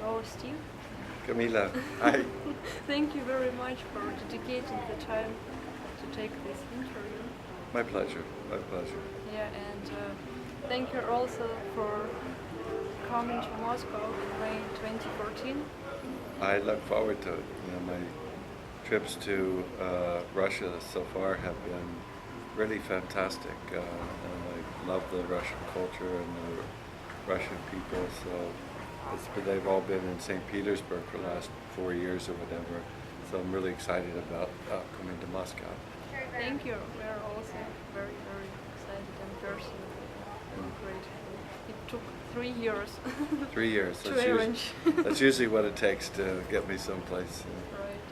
Hello, Steve. Camila, hi. Thank you very much for dedicating the time to take this interview. My pleasure, my pleasure. Yeah, and thank you also for coming to Moscow in May 2014. I look forward to it. You know, my trips to Russia so far have been really fantastic, and I love the Russian culture and the Russian people. So they've all been in St. Petersburg for the last 4 years or whatever. So I'm really excited about coming to Moscow. Thank you. We are also very, very excited and personally grateful. It took 3 years. 3 years. To arrange. That's usually what it takes to get me someplace. Right.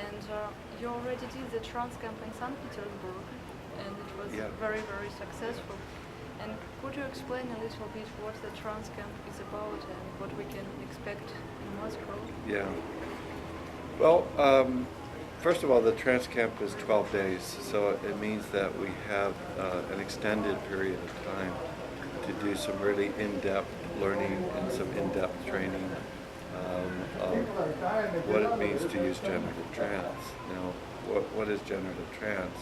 And you already did the TransCamp in St. Petersburg, and it was very, very successful. And could you explain a little bit what the TransCamp is about and what we can expect in Moscow? Yeah. Well, first of all, the TransCamp is 12 days, so it means that we have an extended period of time to do some really in-depth learning and some in-depth training of what it means to use generative trance. Now, what is generative trance?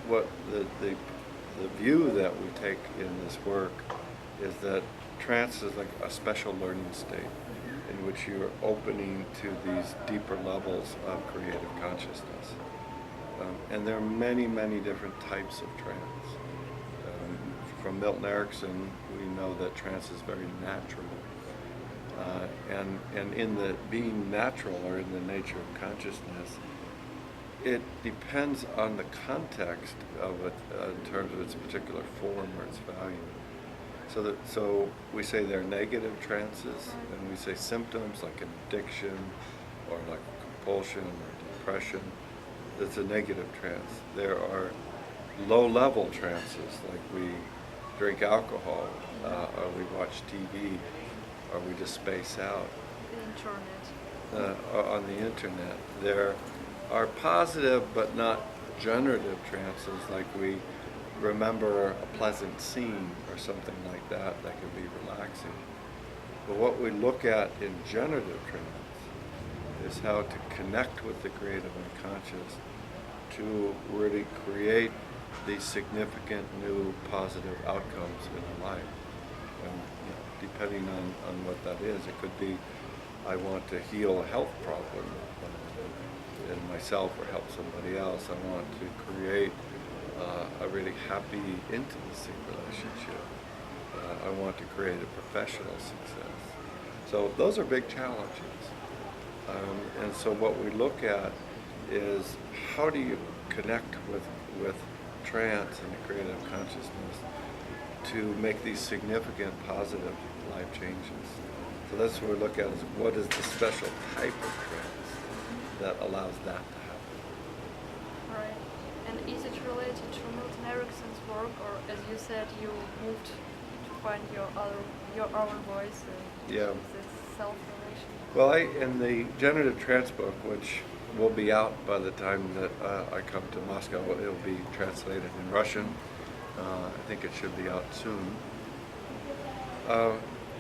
What the view that we take in this work is that trance is like a special learning state in which you're opening to these deeper levels of creative consciousness. And there are many, many different types of trance. From Milton Erickson, we know that trance is very natural. And in the being natural, or in the nature of consciousness, it depends on the context of it in terms of its particular form or its value. So we say they're negative trances, and we say symptoms like an addiction or like compulsion or depression. That's a negative trance. There are low-level trances, like we drink alcohol, or we watch TV, or we just space out. The internet. On the internet. There are positive but not generative trances, like we remember a pleasant scene or something like that can be relaxing. But what we look at in generative trance is how to connect with the creative unconscious to really create these significant new positive outcomes in our life. And depending on what that is, it could be I want to heal a health problem in myself or help somebody else. I want to create a really happy intimacy relationship. I want to create a professional success. So those are big challenges. And so what we look at is how do you connect with trance and the creative consciousness to make these significant positive life changes. So that's what we look at, is what is the special type of trance that allows that to happen. Right. And is it related to Milton Erickson's work, or as you said, you moved to find your own voice and this self-relation? Well, in the Generative Trance book, which will be out by the time that I come to Moscow, it'll be translated in Russian. I think it should be out soon.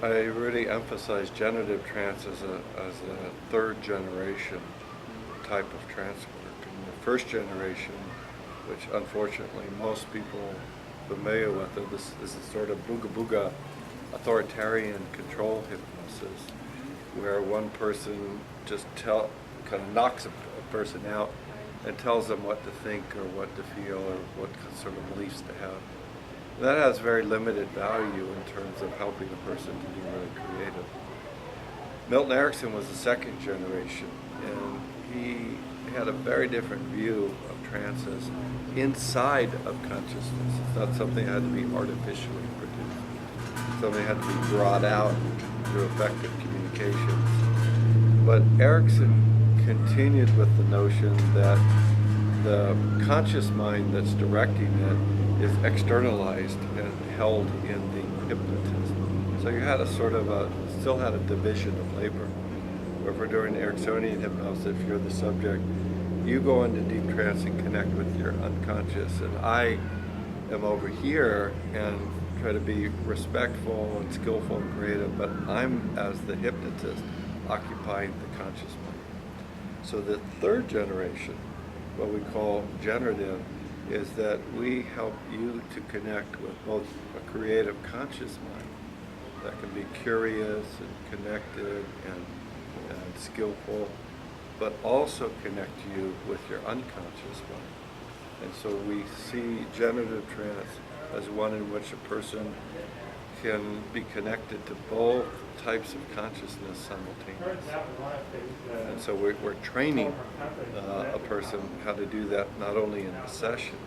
I really emphasize generative trance as a third generation type of trance work. And the first generation, which unfortunately most people are familiar with, this is sort of booga-booga authoritarian control hypnosis, where one person just kind of knocks a person out and tells them what to think or what to feel or what sort of beliefs to have. That has very limited value in terms of helping a person to be really creative. Milton Erickson was the second generation, and he had a very different view of trances inside of consciousness. It's not something that had to be artificially produced. Something had to be brought out through effective communications. But Erickson continued with the notion that the conscious mind that's directing it is externalized and held in the hypnotist. So you had still had a division of labor. Where if we're doing Ericksonian hypnosis, if you're the subject, you go into deep trance and connect with your unconscious, and I am over here and try to be respectful and skillful and creative, but I'm, as the hypnotist, occupying the conscious mind. So the third generation, what we call generative, is that we help you to connect with both a creative conscious mind that can be curious and connected and skillful, but also connect you with your unconscious mind. And so we see generative trance as one in which a person can be connected to both types of consciousness simultaneously. And so we're training a person how to do that not only in the session,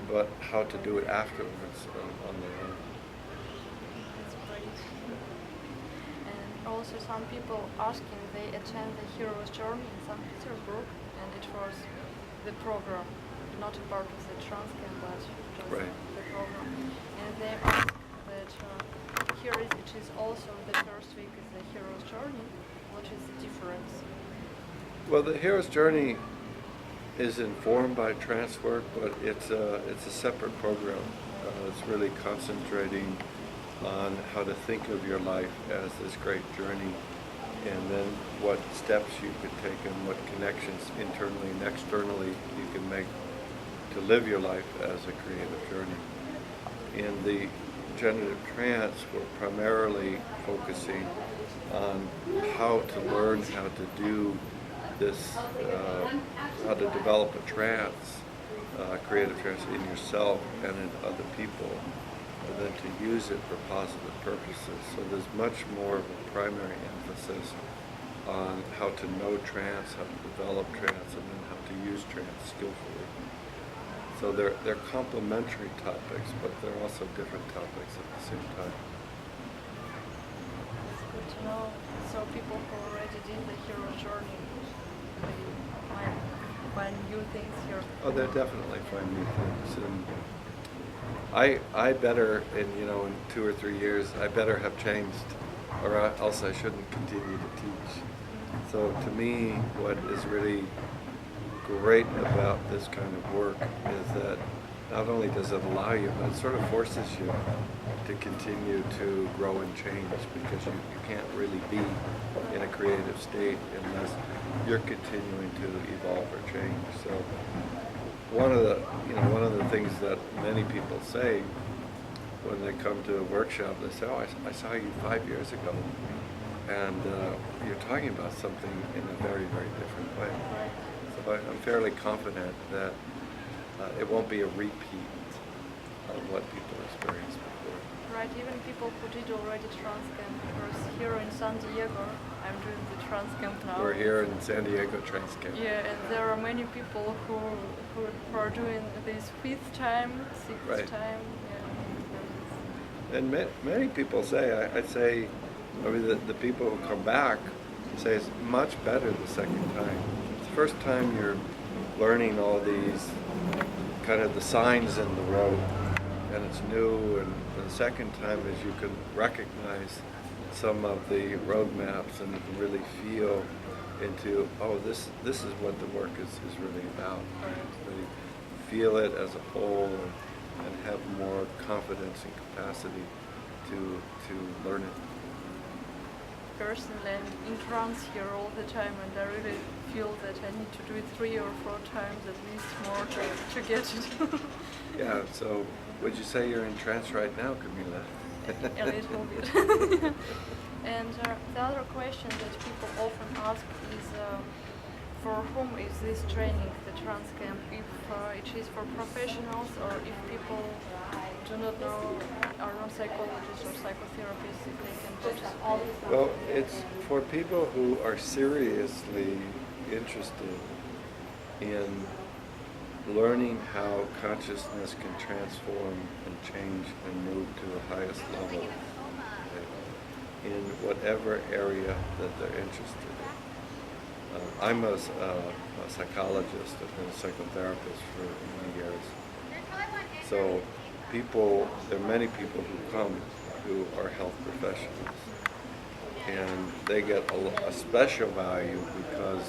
but how to do it afterwards on their own. That's great. And also some people asking, they attend the Hero's Journey in St. Petersburg, and it was the program, not a part of the TransCamp, but just the program. And they ask that here it is also the first week is the Hero's Journey. What is the difference? Well, the Hero's Journey is informed by trance work, but it's a separate program. It's really concentrating on how to think of your life as this great journey, and then what steps you could take and what connections internally and externally you can make to live your life as a creative journey. In the generative trance, we're primarily focusing on how to learn how to do this, how to develop a trance, creative trance in yourself and in other people, and then to use it for positive purposes. So there's much more of a primary emphasis on how to know trance, how to develop trance, and then how to use trance skillfully. So they're complementary topics, but they're also different topics at the same time. It's good to know. So people who already did the Hero Journey, they might find new things here. Oh, they definitely find new things. And I better, in 2 or 3 years, I better have changed, or else I shouldn't continue to teach. So to me, what is really great about this kind of work is that not only does it allow you, but it sort of forces you to continue to grow and change, because you can't really be in a creative state unless you're continuing to evolve or change. So one of the things that many people say when they come to a workshop, they say, "Oh, I saw you 5 years ago, and you're talking about something in a very, very different way." So I'm fairly confident that it won't be a repeat of what people experienced before. Right, even people who did already TransCamp, because here in San Diego, I'm doing the TransCamp now. We're here in San Diego TransCamp. Yeah, and there are many people who are doing this 5th time, 6th time. Yeah. And many people say, I'd say, the people who come back say it's much better the second time. The first time you're learning all these kind of the signs in the road, and it's new, and the second time is you can recognize some of the road maps, and you can really feel into, this is what the work is really about. Really feel it as a whole and have more confidence and capacity to learn it. Personally, I'm in trance here all the time, and I really feel that I need to do it 3 or 4 times at least more to get it. Yeah, so would you say you're in trance right now, Camila? A little bit. And the other question that people often ask is, for whom is this training, the TransCamp? If it is for professionals, or if people do not know, are not psychologists or psychotherapists, if they can do it? Well, it's for people who are seriously interested in learning how consciousness can transform and change and move to the highest level in whatever area that they're interested in. I'm a psychologist. I've been a psychotherapist for many years. So there are many people who come who are health professionals, and they get a special value because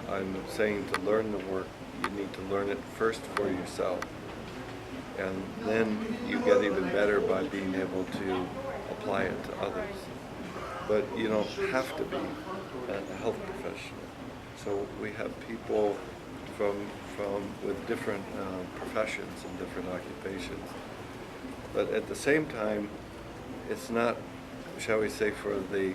I'm saying to learn the work, you need to learn it first for yourself. and then you get even better by being able to apply it to others. But you don't have to be a health professional. So we have people from with different professions and different occupations. But at the same time, it's not, shall we say, for the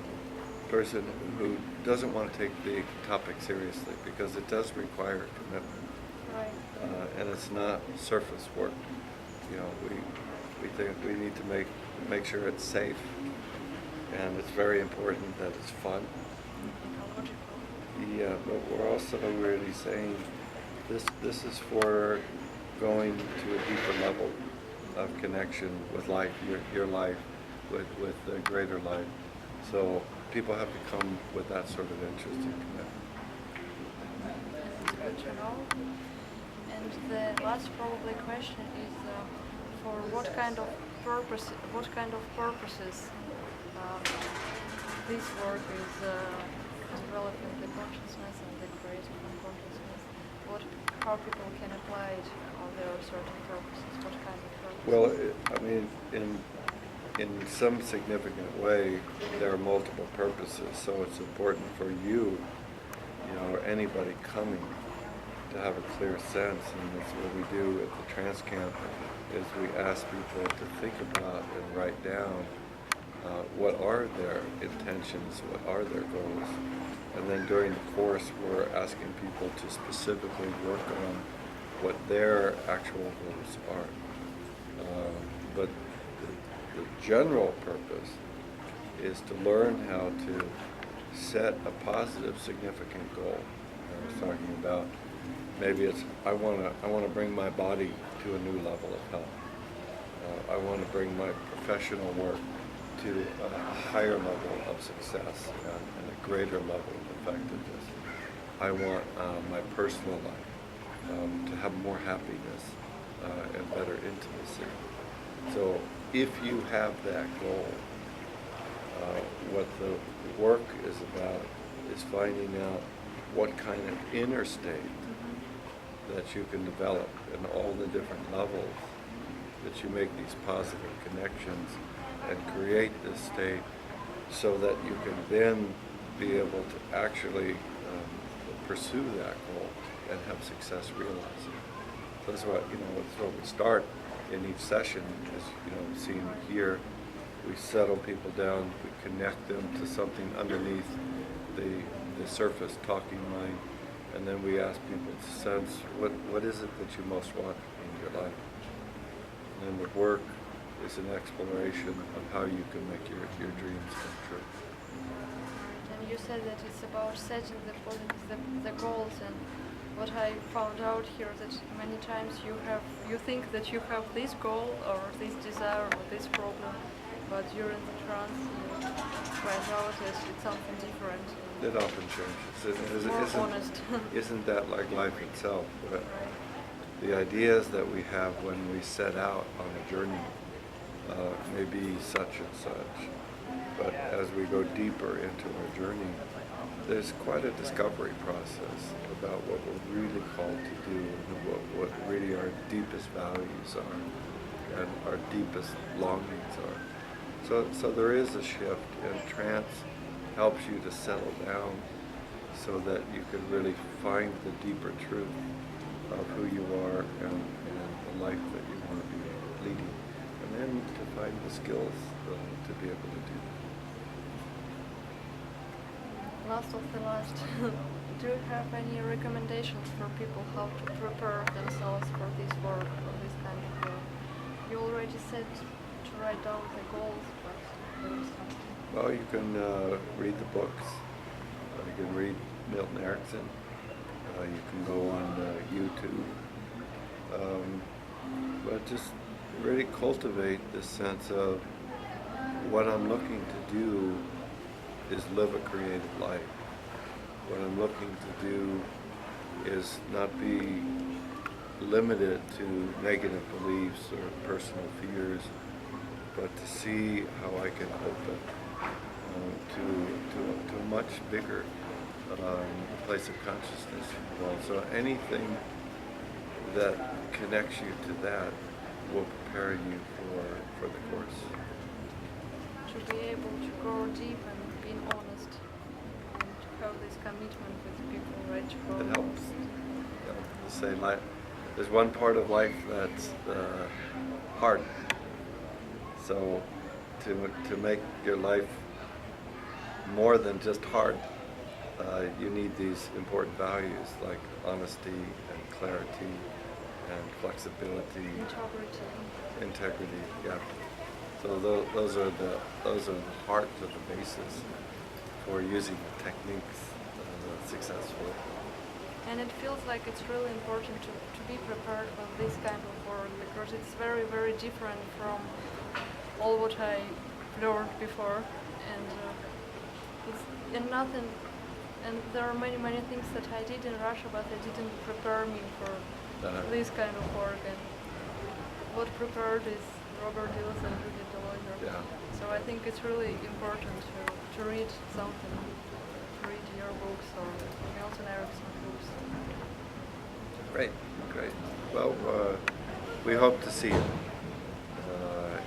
person who doesn't want to take the topic seriously, because it does require commitment. Right. And it's not surface work. You know, we think we need to make sure it's safe, and it's very important that it's fun. Yeah, but we're also really saying this is for going to a deeper level of connection with life, your life, with the greater life. So people have to come with that sort of interest and commitment. That's good to know. And the last probably question is for what kind of purposes this work is developing the consciousness and the creating consciousness. How people can apply it on their certain purposes? What kind of purposes? Well, I mean, in some significant way, there are multiple purposes. So it's important for you know, or anybody coming to have a clear sense. And that's what we do at the TransCamp, is we ask people to think about and write down what are their intentions, what are their goals. And then during the course, we're asking people to specifically work on what their actual goals are. But the general purpose is to learn how to set a positive, significant goal. I was talking about maybe it's I want to bring my body to a new level of health. I want to bring my professional work to a higher level of success and a greater level of effectiveness. I want my personal life to have more happiness and better intimacy. So if you have that goal, what the work is about is finding out what kind of inner state that you can develop in all the different levels, that you make these positive connections and create this state so that you can then be able to actually pursue that goal and have success realizing. So that's what, that's what we start in each session, is, seeing here, we settle people down, we connect them to something underneath the surface talking mind, and then we ask people to sense what is it that you most want in your life. And the work is an exploration of how you can make your dreams come true. And you said that it's about setting the goals, and what I found out here that many times you think that you have this goal or this desire or this problem, but during the trance you find out that it's something different. It often changes. More honest. Isn't that like life itself? Right. The ideas that we have when we set out on a journey may be such and such, but as we go deeper into our journey, there's quite a discovery process about what we're really called to do and what really our deepest values are and our deepest longings are. So there is a shift, and trance helps you to settle down so that you can really find the deeper truth of who you are and the life that you want to be leading, and then to find the skills to be able to do that. Last of the last, do you have any recommendations for people how to prepare themselves for this work, for this kind of work? You already said to write down the goals, but there is something. Well, you can read the books. You can read Milton Erickson. You can go on YouTube. But just really cultivate this sense of what I'm looking to do is live a creative life. What I'm looking to do is not be limited to negative beliefs or personal fears, but to see how I can open to a much bigger place of consciousness. So anything that connects you to that will prepare you for the course. To be able to go deep and being honest and to have this commitment with people, right? To go. It helps. Say life. There's one part of life that's hard. So to make your life more than just hard, you need these important values like honesty and clarity and flexibility, integrity. Yeah. So those are the heart of the basis for using techniques successfully. And it feels like it's really important to be prepared for this kind of work because it's very, very different from all what I learned before, and nothing. And there are many, many things that I did in Russia, but they didn't prepare me for this kind of work. And what prepared is Robert Dills and Judith Deloyer. Yeah. So I think it's really important to read something, to read your books or Milton Erickson's books. Great. Well, we hope to see you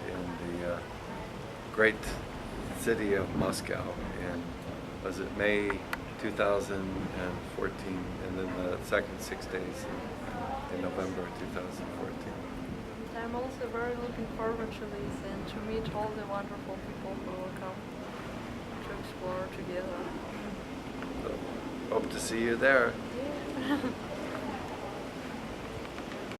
in the great city of Moscow in, was it May 2014, and then the second 6 days in November 2014. I'm also very looking forward to this and to meet all the wonderful people who will come to explore together. So, hope to see you there. Yeah.